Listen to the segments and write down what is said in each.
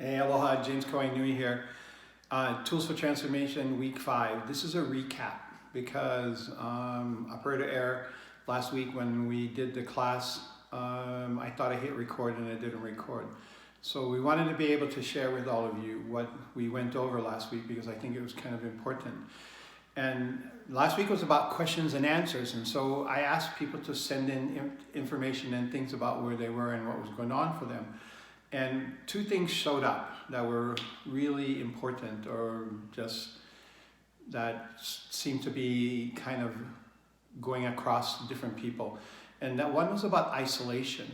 Hey, aloha, James Cohen Nui here. Tools for Transformation, week 5. This is a recap because operator error last week when we did the class, I thought I hit record and I didn't record. So we wanted to be able to share with all of you what we went over last week because I think it was kind of important. And last week was about questions and answers, and so I asked people to send in information and things about where they were and what was going on for them. And two things showed up that were really important, or just that seemed to be kind of going across different people. And that one was about isolation,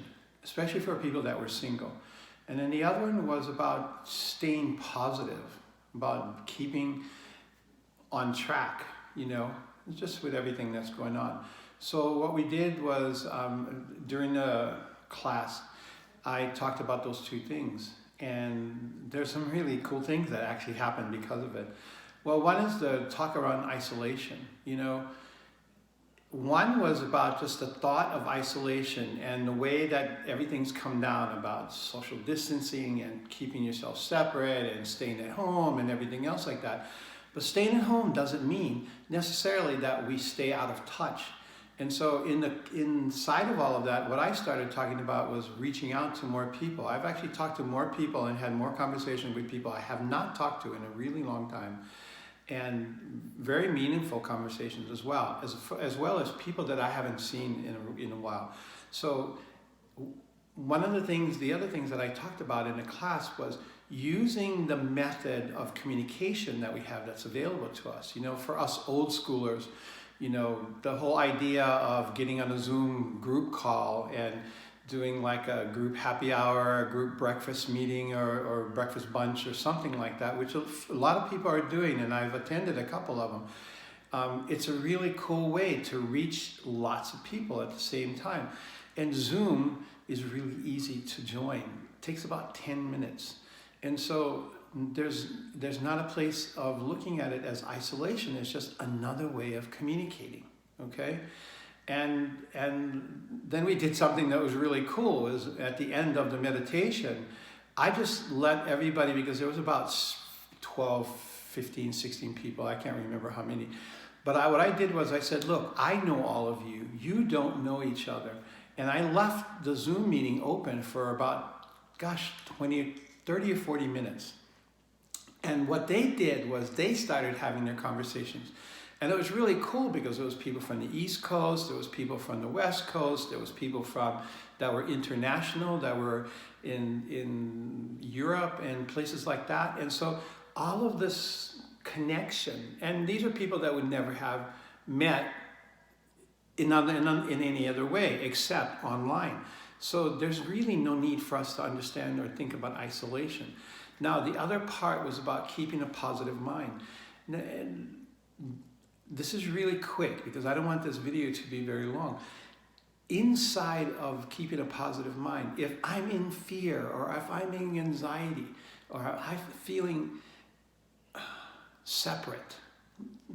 especially for people that were single. And then the other one was about staying positive, about keeping on track, just with everything that's going on. So what we did was during the class, I talked about those two things, and there's some really cool things that actually happened because of it. Well, one is the talk around isolation. One was about just the thought of isolation and the way that everything's come down about social distancing and keeping yourself separate and staying at home and everything else like that. But staying at home doesn't mean necessarily that we stay out of touch. And so inside of all of that, what I started talking about was reaching out to more people. I've actually talked to more people and had more conversations with people I have not talked to in a really long time. And very meaningful conversations as well as people that I haven't seen in a while. So the other things that I talked about in the class was using the method of communication that we have that's available to us. For us old schoolers, the whole idea of getting on a Zoom group call and doing like a group happy hour, a group breakfast meeting or breakfast bunch or something like that, which a lot of people are doing, and I've attended a couple of them. It's a really cool way to reach lots of people at the same time. And Zoom is really easy to join. It takes about 10 minutes. And so there's not a place of looking at it as isolation. It's just another way of communicating, okay? And then we did something that was really cool. Was at the end of the meditation, I just let everybody, because there was about 12, 15, 16 people, I can't remember how many. But what I did was I said, look, I know all of you. You don't know each other. And I left the Zoom meeting open for about, 30 or 40 minutes. And what they did was they started having their conversations. And it was really cool because there was people from the East Coast, there was people from the West Coast, there was people that were international, that were in Europe and places like that. And so all of this connection, and these are people that would never have met in any other way except online. So there's really no need for us to understand or think about isolation. Now, the other part was about keeping a positive mind. And this is really quick because I don't want this video to be very long. Inside of keeping a positive mind, if I'm in fear or if I'm in anxiety or I'm feeling separate,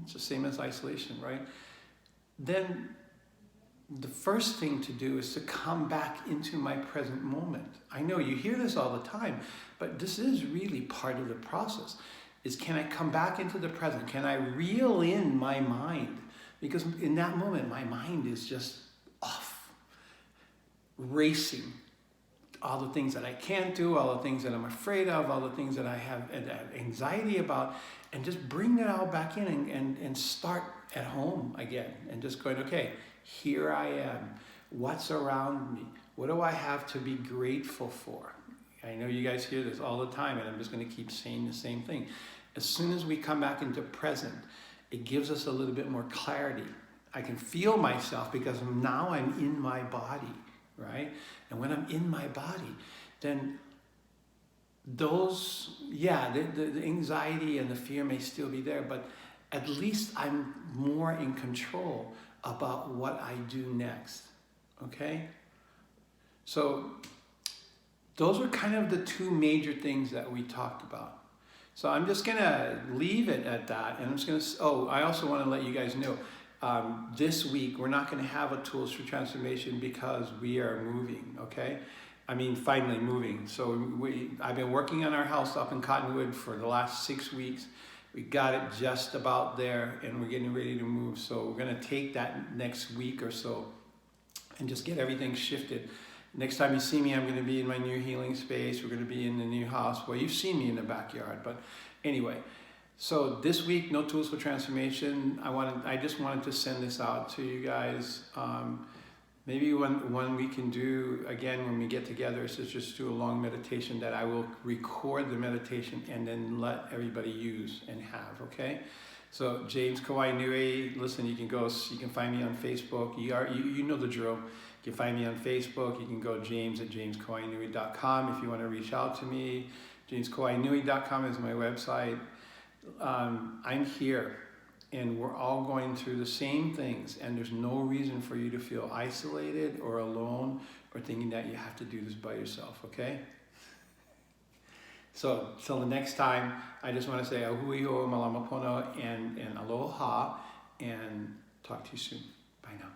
it's the same as isolation, right? Then the first thing to do is to come back into my present moment. I know you hear this all the time, but this is really part of the process. Is can I come back into the present? Can I reel in my mind? Because in that moment, my mind is just off, racing. All the things that I can't do, all the things that I'm afraid of, all the things that I have anxiety about, and just bring that all back in and start at home again. And just going, okay, here I am. What's around me? What do I have to be grateful for? I know you guys hear this all the time, and I'm just going to keep saying the same thing. As soon as we come back into present, it gives us a little bit more clarity. I can feel myself because now I'm in my body, right? And when I'm in my body, then the anxiety and the fear may still be there, but at least I'm more in control about what I do next, okay? So those are kind of the two major things that we talked about. So I'm just gonna leave it at that, and I'm just gonna, I also wanna let you guys know, this week we're not gonna have a Tools for Transformation because we are moving, okay? I mean, finally moving. So I've been working on our house up in Cottonwood for the last 6 weeks. We got it just about there and we're getting ready to move. So we're gonna take that next week or so and just get everything shifted. Next time you see me, I'm gonna be in my new healing space. We're gonna be in the new house. Well, you've seen me in the backyard, but anyway. So this week, No Tools for Transformation. I just wanted to send this out to you guys. Maybe one we can do again when we get together is just do a long meditation that I will record the meditation and then let everybody use and have, okay? So James Kawai Nui, listen, you can find me on Facebook. You know the drill. You can find me on Facebook. You can go james@jameskawaiinui.com if you want to reach out to me. jameskawaiinui.com is my website. I'm here. And we're all going through the same things, and there's no reason for you to feel isolated or alone or thinking that you have to do this by yourself, okay? So, till the next time, I just want to say ahui o malama pono and aloha, and talk to you soon. Bye now.